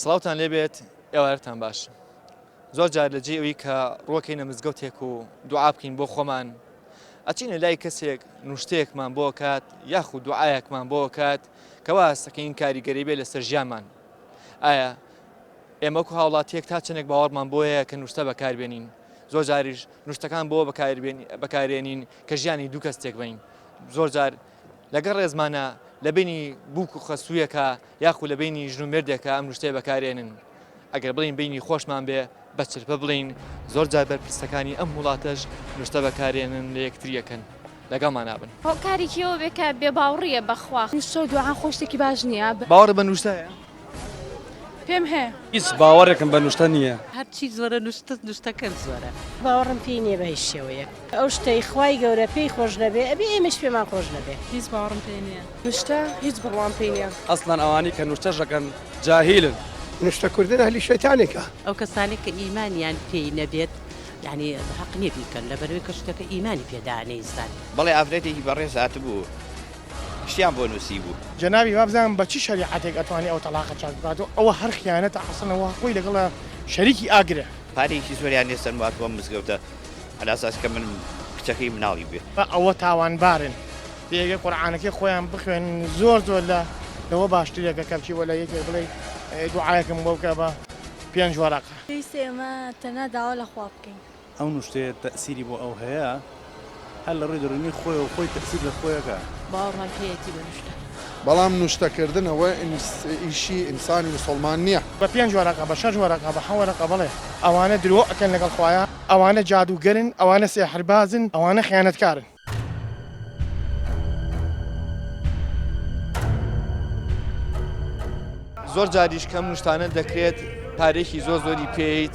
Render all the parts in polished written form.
سڵاوتان لێبێت ئێوارتان باش. زۆر جار لە جێ ئەوەی کە ڕۆکەینە مزگەوتێک و دوعا بکەین بۆ خۆمان ئەچینە لای کەسێک نوشتەیەکمان بۆ کات یاخود دوعایەکمان بۆ کات کەوا سەکەین کاریگەری بێ لەسەر ژیانمان. ئایا ئێمە وەکو هاوڵاتیەک تا چەندێک باوەڕمان بۆ هەیە کە نوشتە بەکاربێنین، زۆر جاریش نوشتەکان بۆ بەکارێنین کە ژیانی دوو کەستێک بین. زۆر جار لەگەڵ ڕێزمانە لە بینی بووک و خەسوویەکە یاخود لە بینی ژن و مردێکە ئەم نوشتەیە بەکارێنن. ئەگەر بڵین بینی خۆشمان بێ بە چرپە بڵین، زۆر جار بەرپرسەکانی ئەم وڵاتەش نوشتە بەکارێنن لە یەکتریەکەن لەگەڵمان نابن. هۆکارێکیەوە بێ کە بێ باوڕیە بەخوا. نوشتە و دوعا خۆ شتێکی باش نییە. باوەڕ بە نوشتەیە؟ پێم هەیە. هیچ باوەڕێکم بە نوشتە نییە. هەرچی زۆرە نوشتەکەن زۆرە. باوەڕم پێی نییە بە هیچ شێوەیەک. ئەو شتەی خوای گەورە پێی خۆش نەبێ ئەبێ ئێمەش پێمان خۆش نەبێ. هیچ باوەڕم پێ نییە. نوشتە هیچ بڕوام پێی نییە. ئەسڵەن ئەوانی کە نوشتەشەکەن جاهیلن. نوشتەکردن ئەهلی شەیتانێکە. ئەو کەسانێک کە ئیمانیان پێی نەبێت یعنی حەق نییە بیکەن لەبەرەوەی کە شتەکە ئیمانی پێدا نەیزان. بەڵێ ئافرەتێکی بەڕێز هاتبوو شتیان بۆ نووسی بوو. جەنابی وابزانم بە چی شەریعەتێک ئەتوانێت ئەو تەلاقە چاک بکاتەوە؟ ئەوە هەر خیانەتە حەسەنەوە خۆی لەگەڵ شەریکی ئاگرە. پارێکی زۆریان لێسەر واتوە مزگەوتە ئەلاساس کە من کچەکەی مناڵی بێ. ئەوە تاوانبارن. دێگە قورعانەکەی خۆیان بخوێن زۆر لەوە باشترێکە کەلکی وە لە یەکێک بڵێ دوعایەکەم بۆ بکە بە 5 وەرەقە. پێویستە ئێمە تەنها داوا لە خوا بکەین. ئەو نوشتەیە تەئسیری بۆ ئەو هەیە هەر لە ڕووی دەڕوونی خۆی و خۆی تەئسیر لە خۆیەکە. باوەڕمان پێیەتی بە نوشتە. بەڵام نوشتەکردنەوە ئیشی ئینسانی موسڵمان نییە. بە 5 وەرەقە بە 6 وەرەقە بە 7 وەرەقە بڵێ ئەوانە درۆ ئەکەن لەگەڵ خوایە، ئەوانە جادوگەرن، ئەوانە سێحربازن، ئەوانە خیانەتکارن. زۆر جاریش کەم نوشتانە دەکرێت پارێکی زۆری پێیت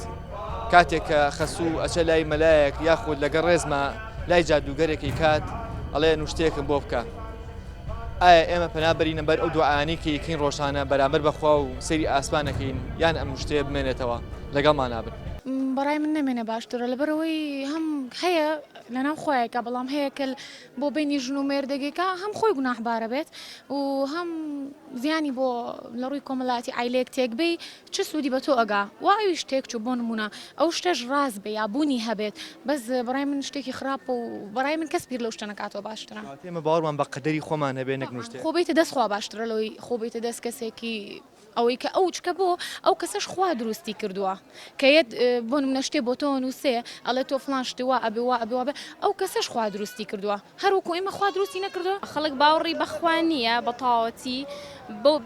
کاتێک کە خەسوو ئەچە لای مەلایەک یاخود لەگەڵ ڕێزمە لای جادوگەرێکی کات ئەڵێ نوشتەیەکم بۆ بکە. ئایا ئێمە پەنابەرینە بەر ئەو دوعانەی کە یەکەین ڕۆژانە بەرامبەر بەخوا و سەیری ئاسمانەکەین یان ئەم نوشتەیە بمێنێتەوە لەگەڵمان نابن؟ بەڕای من نامێنە باشترە لەبەرەوەی هەم هەیە لەناو خۆیەکە، بەڵام هەیە کە بۆ بینی ژن و مێردەگێکە هەم خۆی گوناحبارە بێت و هەم زیانی بۆ لە ڕووی کۆمەڵاتی عیلەیەک تێکبەی چ سوودی بە تۆ ئەگا وا ئەوی شتێک چوو بۆ نمونە ئەو شتەش ڕاست بێ یا بوونی هەبێت بەس بەڕای من شتێکی خراپە و بەڕای من کەس پیر لەو شتە نەکاتەوە باشترە. ئێمە باوەڕمان بە قەدەری خۆمان هەبێ نەک نوشتێ. خۆ بیتە دەست خوا باشترە لەوەی خۆ بیتە دەست کەسێکی ئەوەی کە ئەو چکە بۆ ئەو کەسەش خوا دروستی کردووە کە یەت بۆ نمونە شتێ بۆ تۆ نووسێ ئەڵێ تۆ فڵان شتی وا ئەبێ وا ئەبێ وا بێ ئەو کەسەش خوا دروستی کردووە هەروەکو ئێمە خوا دروستی نەکردووە. خەڵک باوەڕی بەخوا نییە بە تاوەتی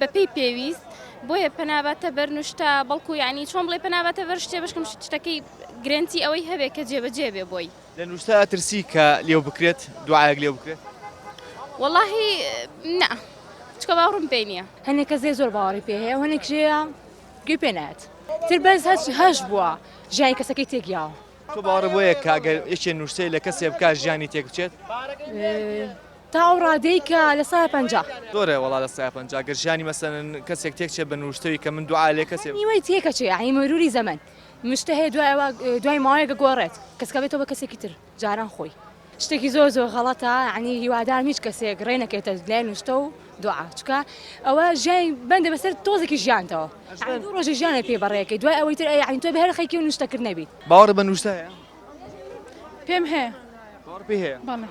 بە پێی پێویست بۆیە پەنابەتە بەر نوشتە بەڵکو یعنی چۆن بڵێ پەنابەتە بەر شتێ بشکم شتەکەی گرنتی ئەوەی هەبێت کە جێبەجێ بێ بۆی. لە نوشتە ئەترسی کە لێو بکرێت دوعایەک لێو بکرێت؟ وەڵاهی نە چکە باوەڕم پێی نییە. هەنێک کەسێ زۆر باوەڕی پێ هەیە هەنێک ژەیە گوێ پێ نایەت تر بەس هەش بووە ژیانی کەسەکەی تێکیاوە. تۆ باوەڕ بۆیە کە ئەگەر یەکێ نوشتەی لە کەسێ بکە ژیانی تێک بچێت؟ تا ئەو ڕادەی کە لە سایە 50 زۆرە وەڵا لە سایە 50 گەر ژیانی مەسەن کەسێک تێک چێت بە نوشتەوەی کە من دوعا لێ کەسێ نیوەی تێکەچێ یعنی مەروری زەمن نوشتە هەیە دوای ماوەیەکە گۆڕێت کەسکە بێتەوە بە کەسێکی تر جاران خۆی شتێکی زۆر غەڵەتە ینی هیوادارم هیچ کەسێک ڕێ نەکەێتە لای نوشتە و دوعا چکە ئەوە ژیانی بەندە بەسەر تۆزێکی ژیانتەوە دوو ڕۆژی ژیانە پێ بەڕێەکەی دوای ئەوەی تر یعنی تۆ بەهێر خەیکی و نوشتەکرد نەبیت. باوەڕ بە نوشتەیە؟ پێم هەیە. باوەڕ پێ هەیە؟ بەڵێ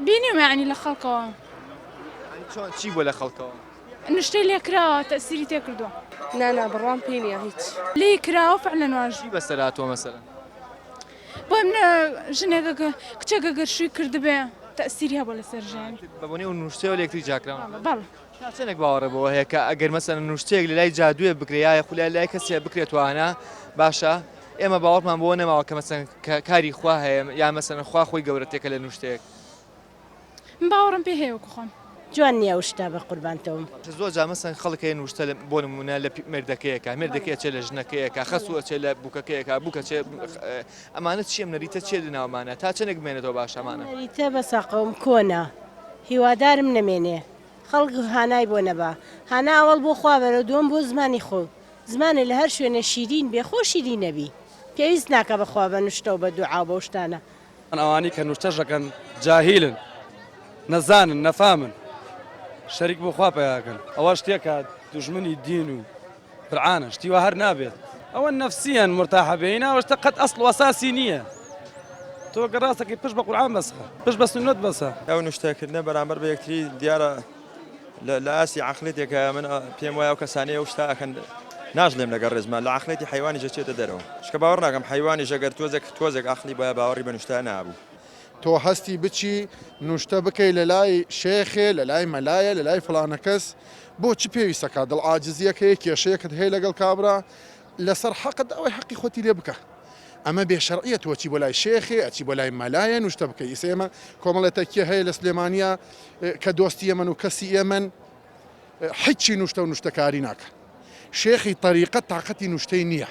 بینیومە ینی لە خەڵکەوە. چۆن چی بۆ لە خەڵکەوە؟ نوشتەی لێ کراوە تەئسیری تێ کردووە. نانا بڕوام پێی نییە هیچ. لێ کراوە فعلەن واژی. چی بەسەر هاتووە مەسەلەن؟ بۆی منە ژنێکە کچێکە گەرشووی کردبێ تەئسیری هەبوو لەسەر ژیان. بە بۆنێ و نوشتەوە لێکتری جاکراوە؟ بەڵێ. چەندێک باوەڕە بۆ هەیە کە ئەگەر مەسەلەن نوشتەیەک لە لای جادوویە بکرێ یایە خولای لای کەسێ بکرێت وانە باشە ئێمە باوەڕمان بۆ نەماوە کە مەسەن کاری خوا هەیە یا مەسەن خوا خۆی گەورەتێکە لە نوشتەیەک. من باوەڕم پێ هەیە وەکو خۆم. جوان نییە ئەو شتە بە قوربانتەوە. زۆر جا مەسەن خەڵک هەیە نوشتە بۆ نمونە لە مێردەکەیەکە مێردەکەی چێ لە ژنەکەیەکە خەسووە چێ لە بووکەکەیەکە بووکە چێ ئەمانە چیم نەریتە چێ لەناومانە تا چەندێک بمێنێتەوە باشەمانە؟ نەریتە بەسە قەوم کۆنا هیوادارم نەمێنێ خەڵک هانای بۆ نەبا هانا ئەوڵ بۆ خوابەرە دوم بۆ زمانی خۆ زمانە لە هەر شوێنە شیرین بێخۆ شیری نەبی پێویست ناکە بەخوا بە نوشتە و بە دوعا بۆ شتانە. ئەوانی کە نوشتەشەکەن جاهیلن نەزانن نەفامن شەریک بۆ خوا پێیاکەن ئەوە شتێکە دوژمنی دین و برعانە شتیوە هەر نابێت ئەوە نەفسیان مرتاحە بێناوەشتە قەت ئەسڵ وەساسی نییە تۆ گەڕاستەکەی پشت بە قورعان بەسە پشت بە سنت بەسە ئەو نوشتەکردنە بەرامبەر بە یەکتری دیارە لە ئاسی عقلێتێکە من پێم وایە و کەسانەیە و شتا ئەکەن ناژڵێم لەگەڵ ڕێزمان لە عقلێتی حیوانی جەچێتە دەرەوە شکە باوەڕ ناکەم حیوانی ژەگەر تۆزێک عقلی بە باوەڕی بە نوشتە نابوو تۆ هەستی بچی نوشتە بکەی لە لای شێخێ لە لای مەلایە لە لای فلانە کەس بۆ چی پێویستەکە دڵ ئاجزیەکەی کێشەیەکت هەیە لەگەڵ کابرا لەسەر حەقت ئەوەی حەقی خۆتی لێ بکە ئەمە بێشەرعیە تۆچی بۆ لای شێخێ ئەچی بۆ لای مەلایە نوشتە بکەی ئێمە کۆمەڵێتە کێ هەیە لە سلێمانیا کە دۆستی ئێمن و کەسی ئێمن هیچی نوشتە و نوشتەکاری ناکە شێخی طریقەت تااقەتی نوشتەی نییە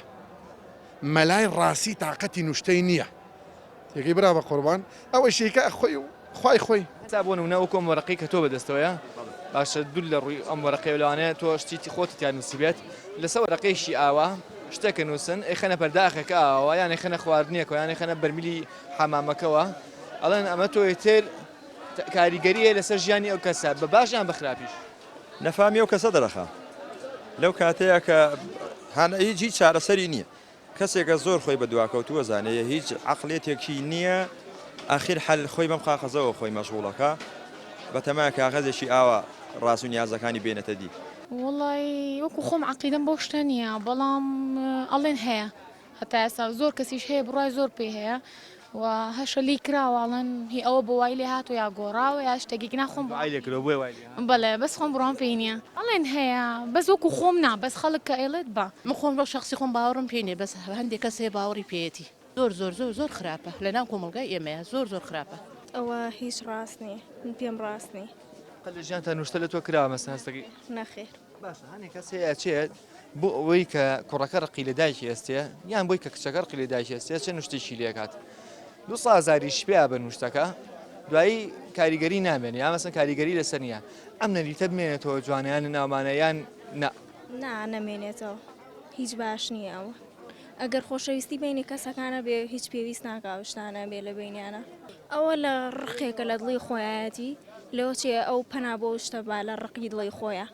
مەلای ڕاستی تااقەتی نوشتەی نییە تێگەی برا بە قوربان ئەوە شێکە خۆی خۆی تا بۆ نمونە وەکۆم وەرەقەی کە تۆ بەدەستەوەیە باشە دوول لە ڕووی ئەم وەرەقەی لەوانەیە تۆ شتی خۆتیان نووسیبێت لەسەر وەرەقەیشی ئاوا شتێکە نووسن ئەیخەنە پەرداخێکە ئاوا یان خەنە خواردنیەکە یان خەنە بەرمیلی حەمامەکەەوە ئەڵێن ئەمە تۆی تر کاریگەریە لەسەر ژیانی ئەو کەسە بە باشیان بەخراپیش نەفامی ئەو کەسە دەرەخە لەو کاتەیە کە هیچ چارەسەری نییە کەسێکە زۆر خۆی بە دواکەوتووە زانەیە هیچ عقلێتێکی نییە ئاخیر حل خۆی بەم قاقەزەوە خۆی مەشغوڵەکە بەتەمای کاغەزێکی ئاوا ڕاست و نیازەکانی بێنێتە دی وڵی وەکو خۆم عقیدەم بۆ شتە نییە بەڵام ئەڵێن هەیە هەتا ئێستا زۆر کەسیش هەیە بڕای زۆر پێ هەیە و هەشە لی کراوەڵەن هی ئەوە بۆ وای لێ هاتو یا گۆڕاوە یا شتێکی ناخۆم بەڵێ بەس خۆم بڕام پێی نییە ئەڵێن هەیە بەس وەکو خۆم نا بەس خەڵک کە ئێڵێت بە من خۆم بە شخصی خۆم باوەڕم پێ نییە بەس هەندێک کەس هەیە باوەڕی پێێتی زۆر خراپە لە ناو کۆمەلگای ئێمەیە زۆر خراپە ئەوە هیچ ڕاست نییە من پێم ڕاست نییە قەت لە ژیان تا نوشتە لە تۆ کراوە مەسەن هەستەکەی نەخێر باشە هەنێک کەس هەیە چێت بۆ ئەوەی کە کوڕەکە ڕقی لە دایکی ئێستێ یان بۆی کە کچەکە ڕقی لە دایکی ئێستێ چه نوشتێکی لێکات 200,000 پێیا بە نوشتەکە دوایی کاریگەری نامێنێ یا مەسەن کاریگەری لەسەر نییە ئەم نەریتە بمێنێتەوە جوانیان ناومانەیان نامێنێتەوە هیچ باش نییە ئەوە ئەگەر خۆشەویستی بینی کەسەکانە بێ هیچ پێویست ناکاوشتانە بێ لە بینیانە ئەوە لە ڕقێکە لە دڵی خۆیەتی لەوە چێ ئەو پەنا بۆ شتە با لە ڕقی دڵی خۆیە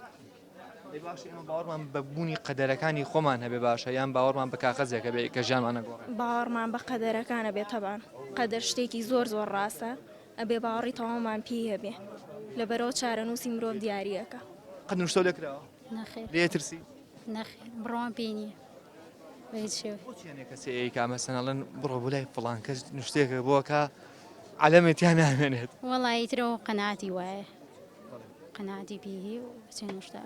باشە ئێمە باوەڕمان بە بوونی قەدەرەکانی خۆمان هەبێ باشە یان باوەڕمان بە کاغەزێکە بێ کە ژیانمانە گۆڕێ باوەڕمان بە قەدەرەکانە بێت تەبان قەدەر شتێکی زۆر ڕاستە ئەبێ باوەڕی تەواومان پێی هەبێ لەبەرەوە چارەنووسی مرۆڤ دیاریەکە قەت نوشتە لێکراوە نەخێر لێترسی نەخێر بڕوان پێی نییە بە هیچ شێوە کەسێ کامەسەنەڵەن بڕۆ بۆ لای فڵان کەس نوشتێکە بۆکە علەمێتیان نامێنێت وەڵی ترەوە قەناعەتی وایە قەناعەتی پێی و چێ نوشتە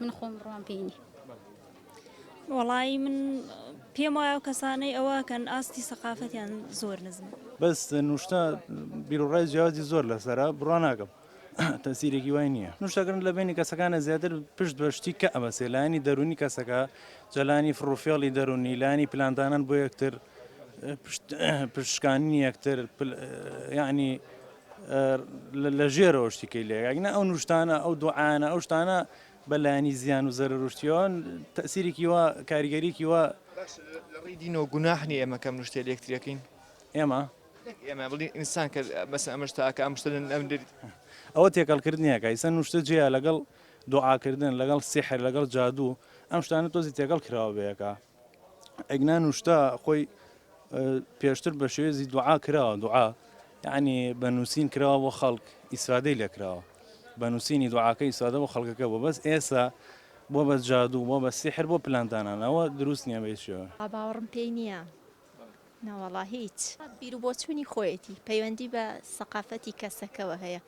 من خۆم بڕوان پێی نییە وەڵی من پێم وایە کەسانەی ئەوەکەن ئاستی سەقافەتیان زۆر نزم بەس نوشتە بیرڕای جیازی زۆر لەسرە بڕوا ناکەم تەسیرێکی وای نییە نوشتەکردن لە بینی کەسەکانە زیاتر پشت بەشتی کە ئەمەسێ لایانی دەرونی کەسەکە جەلانی فڕۆفێڵی دەرونی لانی پلاندانان بۆ یەکتر پشتشکانی یەکتر یعنی لە ژێرەوە شتیکەی لێگەگنە ئەو نوشتانە ئەو دوعاانە ئەو شتانە بەلایانی زیان و زەرە ڕشتیەوە تەسیرێکی وە کاریگەریکی وە ڕێی دینەوە گوناحنی ئێمە کەم نوشتێ لەکتریەکەین ئێمە بڵی ئینسان کە بەس ئەمەشتاکە ئەمشتە ئەم دەریت ئەوە تێکەڵکردنیەکە ئیسە نوشتە جێە لەگەڵ دوعاکردن لەگەڵ سیحر لەگەڵ جادوو ئەم شتانە تۆزی تێکەڵ کراوە بەیەکە ئەگنا نوشتە خۆی پێشتر بە شێوێزی دوعا کراوە دوعا یعنی بە نووسین کراوە بۆ خەڵک ئیسفادەی لێکراوە بە نووسینی دوعاکە ئیسفادە بۆ خەڵکەکە بۆ بەس ئێستا بۆ بە جادوو بۆ بە سیحر بۆ پلاندانانەوە دروست نییە بێشەوە باوەڕم پێی نییە ناوەڵا هیچ بیر و بۆچوونی خۆیەتی پەیوەندی بە سەقافەتی کەسەکەەوە هەیە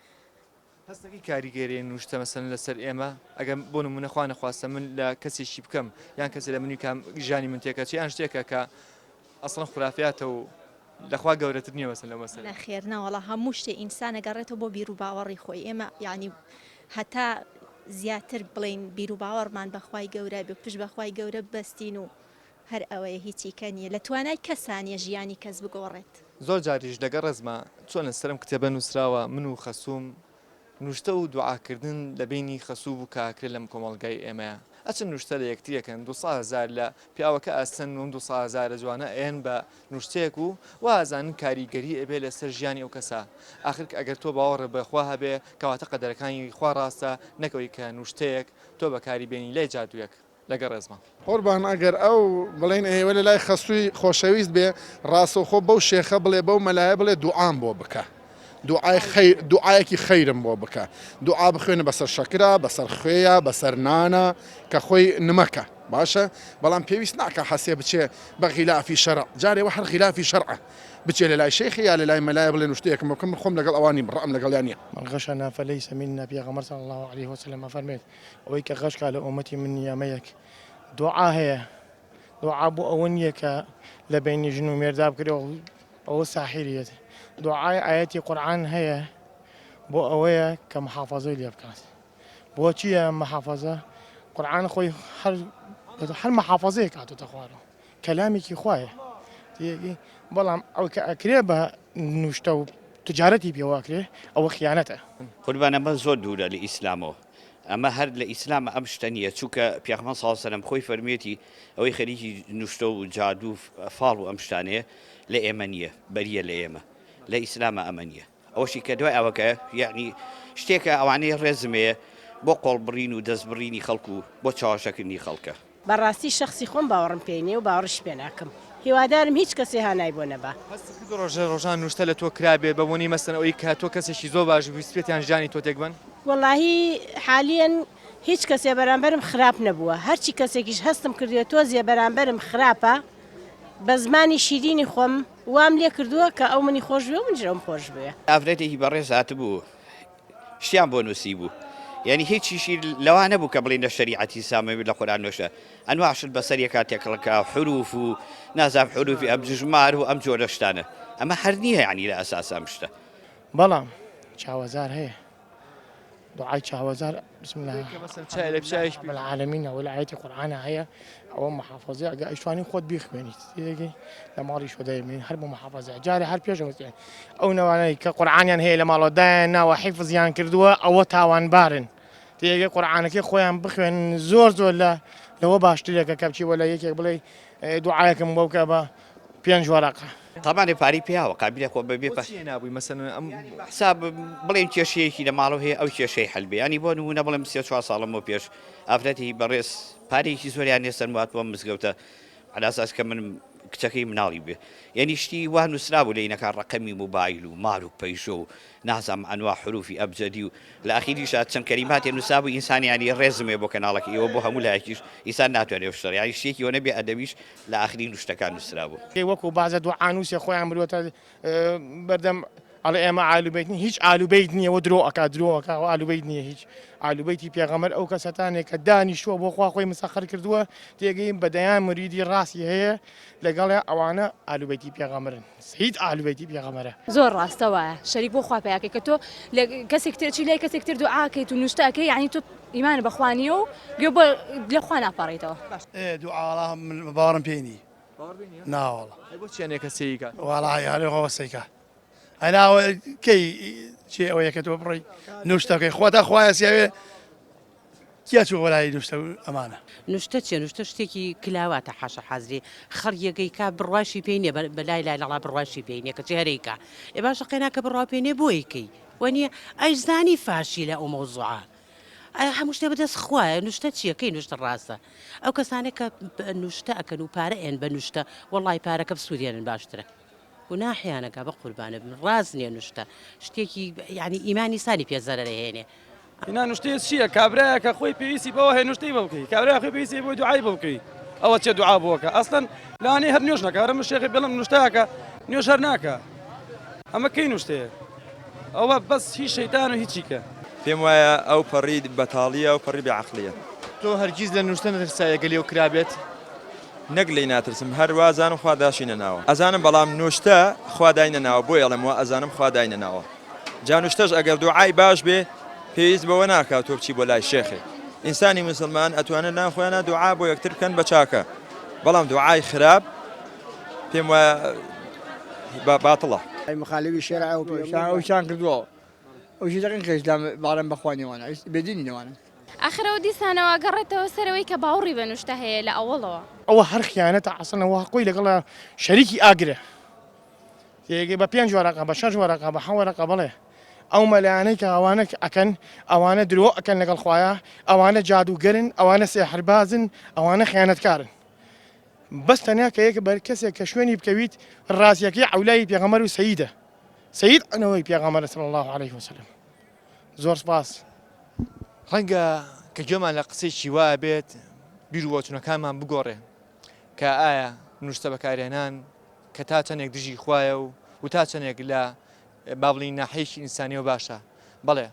هەستەکەی کاریگەری نوشتە مەسەن لەسەر ئێمە ئەگەر بۆ نمونە خوا نەخواستە من لە کەسێکی بکەم یان کەسە لە منی کام ژانی من تێکە چی یان شتێکە کە ئەسڵەن خورافاتە و لەخوا گەورەتر نییە مەسەن لەو مەسەلە نەخێر ناوەڵا هەموو شتێ ئینسان ئەگەڕێتەوە بۆ بیر و باوەڕی خۆی ئێمە یعنی هەتا زیاتر بڵین بیر و باوەڕمان بەخوای گەورە بێ پشت بەخوای گەورە بەستین و هەر ئەوەیە هیچی کە نییە لە توانای کەسانیە ژیانی کەس بگۆڕێت زۆر جاریش لەگە ڕێزمە چۆن لە سەرم کتێبە نووسراوە من و خەسووم نوشتە و دوعاکردن لە بینی خەسوو و کاکرێت لەم کۆمەڵگای ئێمەیە ئەچن نوشتە لە یەکتریەکەن 200,000 لە پیاوەکە ئەستن و 200,000 جوانە ئێن بە نوشتەیەک و وازانن کاریگەری ئەبێ لەسەر ژیانی ئەو کەسە ئاخر ئەگەر تۆ باوەڕ بەخوا هەبێ کەواتە قەدەرەکانی خوا ڕاستە نەکەوەی کە نوشتەیەک تۆ بەکاری بێنی لای جادوویەک لەگە ڕێزمە. قوربان ئەگەر ئەو بڵێن ئێوە لە لای خەسووی خۆشەویست بێ ڕاستەوخۆ بەو شێخە بڵێ بەو مەلایە بڵێ دوعام بۆ بکە. دوعایەکی خەیرم بۆ بکە. دوعا بخوێنە بەسەر شەکرا، بەسەر خوێیە، بەسەر نانە کە خۆی نمەکە. باشە بەڵام پێویست ناکە حەسێ بچێ بە غیلافی شەرع. جارێوە هەر غیلافی شەرعە. بچێ لە لای شێخی یا لە لای مەلایە بڵێن شتێکم بکەم خۆم لەگەڵ ئەوانی بڕەم لەگەڵیان نییە. من غشنا فليس منا پێغەمبەر صلی الله عليه وسلم فەرمێت ئەوەی کە غەشکا لە ئومەتی من نیامەیەک دوعا هەیە. دوعا بۆ ئەوە نییە کە لە بینی ژن و مێردا بکرێەوە ئەوە ساحیریەت. دوعای ئاەتی قورعان هەیە بۆ ئەوەیە کە محافەزەی لێ بکات. بۆ چییە محافەزە؟ قورعان خۆی هەر محافەزەیە کاتۆتە خوارەوە. کەلامێکی خوایە. بەڵام ئەو کە ئەکرێ بە نوشتە و تجارەتی پێواکرێ ئەوە خیانەتە. قوربان ئەمە زۆر دوورە لە ئیسلامەوە. ئەمە هەر لە ئیسلامە ئەم شتە نییە چووکە پێغەمبەر صلی الله علیه و سلم خۆی فەرمێتی ئەوەی خەریکی نوشتە و جادو فاڵ و ئەم شتانەیە لە ئێمە نییە، بەریە لە ئێمە. لە ئیسلامە ئەمە نییە. ئەوەشی کە دوای ئەوەکە یعنی شتێکە ئەوانەیە ڕێزمەیە بۆ قۆڵبڕین و دەستبڕینی خەڵکو و بۆ چاوەشەکردنی خەڵکە. بەڕاستی شخصی خۆم باوەڕم پێی نییە و باوەڕش پێ ناکەم. هیوادارم هیچ کەسێ هانای بۆ نەبا. ڕۆژان نوشتە لە تۆ کرابێ بەبوونی مەسەن ئەوەی کە تۆ کەسێکی زۆر باش ویسپێتیان ژانی تۆ تێک بن؟ وەڵاهی حالیەن هیچ کەسێ بەرامبەرم خراپ نەبووە. هەرچی کەسێکیش هەستم کردووە تۆزیە بەرامبەرم خراپە بە زمانی شیرینی خۆم وام لێ کردووە کە ئەو منی خۆش بێ و منجرەوم خۆش بێ. ئافرەتێکی بەڕێز هاتبوو شتیان بۆ نووسی بوو. یعنی هیچیشی لەوە نەبوو کە بڵێن لە شەریعەتی ئیسلامی لە قورئان نوێشە. ئەنواع شت بەسەر یەکا تێکڵەکە حروف و نازام حروفی ئەبجژمار و ئەم جۆرە شتانە. ئەمە هەر نییە یعنی لە ئەساس ئەم شتە. بەڵام چاوەزار هەیە. دعای چاوەزار بسم الله العالمین ئەوە لە ئاەتی قورئانە هەیە ئەوە محافەزە ئەگە ئەیتوانی خۆت بیخوێنیت تێگەی لە ماڵی شۆ دەیمێنین هەر بۆ محافەزە جارێ هەر پێشەوە ئەو نەوانەی کە قورئانیان هەیە لە ماڵۆدایان ناوە حیفزیان کردووە ئەوە تاوانبارن. تێگەی قورئانەکەی خۆیان بخوێن زۆر لەوە باشترێکە کە بچی وەلای یەکێک بڵێ دوعایەکەم بۆ بکە بە 5 وەرەقە. طبعا پاری پیاوە قابلە خۆ بەبێ نابووی مەسەن حساب بڵێن کێشەیەکی لە ماڵەوە هەیە ئەو کێشەی هەلبێ ینی بۆ نمونە بڵێم 34 ساڵم بۆ پێش ئافرەتی بەڕێز پارێکی زۆریان نێسەر وات بۆ مزگەوتە على ئاساس کە من کچەکەی مناڵی بێ یعنی شتی وا نووسرابوو لە عینەکە ڕەقەمی موبایل و مار و پەیشۆ و نازام ئەنواع حروفی ئەبجەدی و لە ئاخیریشا چەند کەلیماتێ نووسابوو ئینسانی ینی ڕێزمێ بۆ کەناڵەکە ئێوە بۆ هەموو لایەکیش ئینسان ناتوانێت شتێ یعنی شتێکی وە نەبێ ئەدەبیش لە ئاخرین شتەکان نووسرابوو. وەکو بازە دوعانووسێ خۆیان بروتە بەردەم ئەڵێ ئێمە ئالوبەیت هیچ ئالوبەیت نییە و درۆەکە ئالوبەیت نییە هیچ ئالوبەیتی پێغەمبەر ئەو کەسەتانێک کە دانیشتووە بۆ خوا خۆی مسەخەر کردووە تێگەی بەدەیان مریدی ڕاستی هەیە لەگەڵێ ئەوانە ئالوبەیتی پێغەمبەرن هیچ ئالوبەیتی پێغەمبەرە زۆر ڕاستەوە شەریک بۆ خوا پێیاکە کە تۆ لە کەسێک ترچی لای کەسێک تر دوعاکەیت و نوشتەکەی یعنی تۆ ئیمان بەخوانیە و گوێ بۆ لە خوا ناپەڕێتەوە. دوعاڵا من باوەڕم پێی نی ناوەڵە بۆچیان کەسەیە وەڵای هەرێ سەیکە ئەناوە کەی چێ ئەوەیە کە تۆ بڕی نوشتەکەی خۆتە خوایە سیاوێ کیا چوو وەلای نوشتە ئەمانە نوشتە چێ نوشتە شتێکی کلاواتە حاشە حەزری خەڵیەکەی کا بڕواشی پێی نییە بەلای لای لەڵا بڕواشی پێی نییە کە چێرەیکە ئێ باشە قێناکە بڕوا پێ نیە بۆیکەی وەنیە ئەیزانی فاشی لە ئەو مەوزوعە هەموو شتێ بەدەست خوایە نوشتە چییە کەی نوشتە ڕاستە ئەو کەسانێک کە نوشتە ئەکەن و پارە ئێن بە نوشتە وەڵای پارەکە بسوودێنن باشترە و ناحیانەکە بە قوربانە بن ڕاز نییە نوشتە شتێکی یعنی ئیمانی سانی پێزەرە هێنێ هینا نوشتێ چییە کابراایە کە خۆی پێویستی بەوە هەیە نوشتەی بۆ بکەی کابرا خۆی پێویستی بۆی دوعای بۆ بکەی ئەوە چێ دوعا بۆکە ئەسڵەن لەوانەیە هەر نوێژ نەکە هەرم شێخی بڵم نوشتەکە نوێژ هەر ناکە ئەمە کەی نوشتەیە ئەوە بەس هیچ شەیتان و هیچیکە پێم وایە ئەو پەڕی بەتاڵیە و پەڕی بێعەقلیە. تۆ هەرگیز لە نوشتە نەترسایە گەلی و کرابێت نەک لی ناترسم هەروە ئەزانم خوا داشینە ناوە ئەزانم بەڵام نوشتە خوا داینە ناوە بۆی ئەڵێمەوە ئەزانم خوا داینە ناوە جا نوشتەش ئەگەر دوعای باش بێ پێویست بەوە ناکات تۆ بچی بۆ لای شێخێ ئینسانی موسڵمان ئەتوانن نان خۆیانە دوعا بۆ یەکتر بکەن بە چاکە بەڵام دوعای خراپ پێم وایە باتڵە مخالفی شێرع و ئەوشان کردووە ئەوشی دەقین خێش باڵم بەخوانیوانە بێدینی نەوانە ئاخرەوە دیسانەوە گەڕێتەوە سەرەوەی کە باوەڕی بە نوشتە هەیە لە ئەوڵەوە ئەوە هەر خیانەتە عەسڵەوە خۆی لەگەڵ شەریکی ئاگرە تێگەی بە 5 وەرەقە بە 6 وەرەقە بە 7 وەرەقە بڵێ ئەو مەلایانەی کە ئەوانە ئەکەن ئەوانە درۆ ئەکەن لەگەڵ خوایە ئەوانە جادوگەرن ئەوانە سێحربازن ئەوانە خیانەتکارن بەس تەنیا کە یەک بەر کەسێک کە شوێنی بکەویت ڕاستیەکەی عولای پێغەمبەر و سەیدە سەید ئەنەوەی پێغەمبەر صلی الله عليه وسلم زۆر سپاس ڕەنگە کە گوێمان لە قسەیکی وایە بێت بیر و بۆچوونەکانمان بگۆڕێ کە ئایا نوشتە بەکارهێنان کە تا چەندێک دژی خوایە و تا چەندێک لە با بڵین ناحەیەکی ئینسانیەوە باشە بەڵێ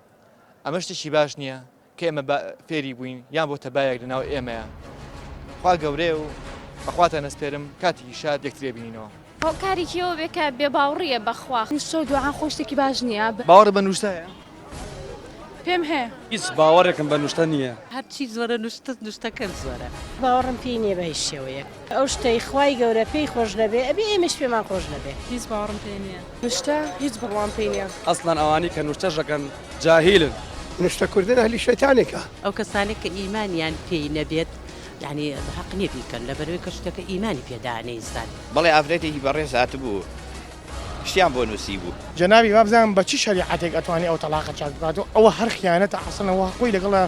ئەمە شتێکی باش نییە کە ئێمە فێری بووین یان بۆ تەبایەک لەناو ئێمەیە خوا گەورەیە و بەخواتە نەسپێرم کاتی شاد یەکترێ بینینەوە کارێکیەوە بێکە بێ باوڕیە بەخوا نوشتە و دوعا خۆ شتێکی باش نییە باوەڕ بە نوشتەیە پێم هەیە هیچ باوەڕێکم بە نوشتە نییە هەرچی زۆرە نوشتەکەم زۆرە باوەڕم پێی نییە بە هیچ شێوەیە ئەو شتەی خوای گەورە پێی خۆش نەبێ ئەبێ ئێمەش پێمان خۆش نەبێ هیچ باوەڕم پێ نییە نوشتە هیچ بڕوام پێی نییە ئەسڵان ئەوانی کە نوشتەژەکەن جاهیلن نوشتەکردن هەلی شەیتانێکە ئەو کەسانێک کە ئیمانیان پێی نەبێت یعنی حەق نییە بیکەن لەبەرەوەی کە شتەکە ئیمانی پێدانە ئینسان بەڵێ ئافرەتێکی بەڕێز هاتبوو شتیان بۆ نووسی بوو جەنابی وابزانم بە چی شریعەتێک ئەتوانی ئەو تەلاقە چاک بکاتەوە ئەوە هەر خیانەتە حەسەنەوە خۆی لەگەڵە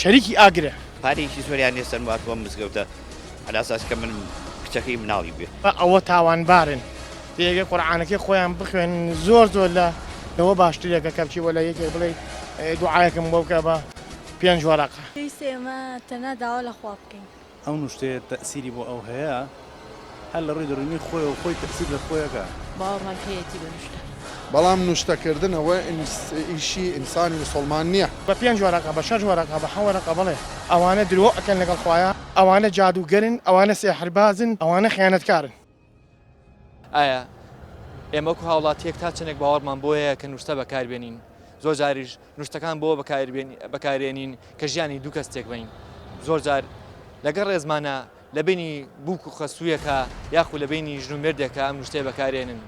شەریکی ئاگرە پارێکی زۆریان لێسەر واتوە مزگەوتە ئەلاساس کە من کچەکەی مناڵی بێ ئەوە تاوانبارن دێگە قورعانەکەی خۆیان بخوێن زۆر زۆر لەوە باشترێکە کە بچی وە لە یەکێک بڵێ دوعایەکەم بۆ بکە بە 5 وەرەقە ئێمە تەنها داوا لە خوا بکەین ئەو نوشتەیە تەسیری بۆ ئەو هەیە هەر لە ڕووی دەڕوونی خۆی و خۆی تەسیر لە خۆیەکە باوەڕمان پێیەتی بە نوشتە بەڵام نوشتەکردنەوە ئیشی ئینسانی مسلمان نییە بە 5 وەرەقە بە 6 وەرەقە بە 7 وەرەقە بڵێ ئەوانە درۆ ئەکەن لەگەڵ خوایە ئەوانە جادوگەرن ئەوانە سێحربازن ئەوانە خیانەتکارن ئایا ئێمە وەکو هاوڵاتیەک تا چەندێک باوەڕمان بۆیە کە نوشتە بەکاربێنین زۆر جاریش نوشتەکان بۆ بەکارێنین کە ژیانی دوو کەستێک بین زۆر جار لەگەڵ ڕێزمانە لە بینی بووک و خەسوویەکە یاخو لە بینی ژن و مردێکە ئەم نوشتەیە بەکارێنن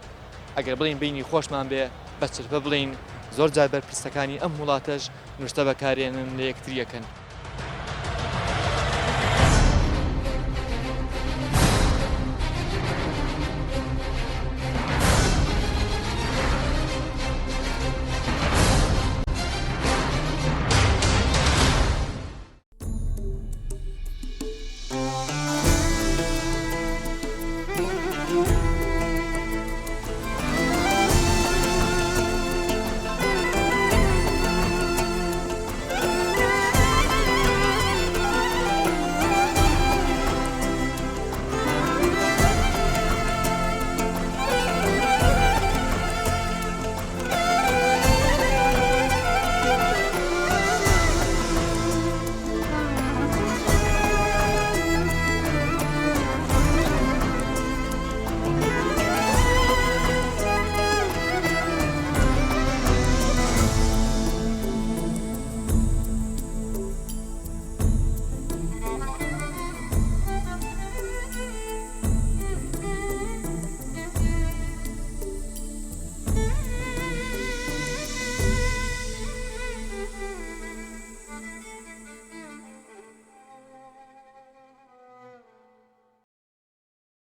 ئەگەر بڵین بینی خۆشمان بێ بەچربە بڵین زۆر جار بەرپرسەکانی ئەم وڵاتەش نوشتە بەکارێنن لە یەکتریەکەن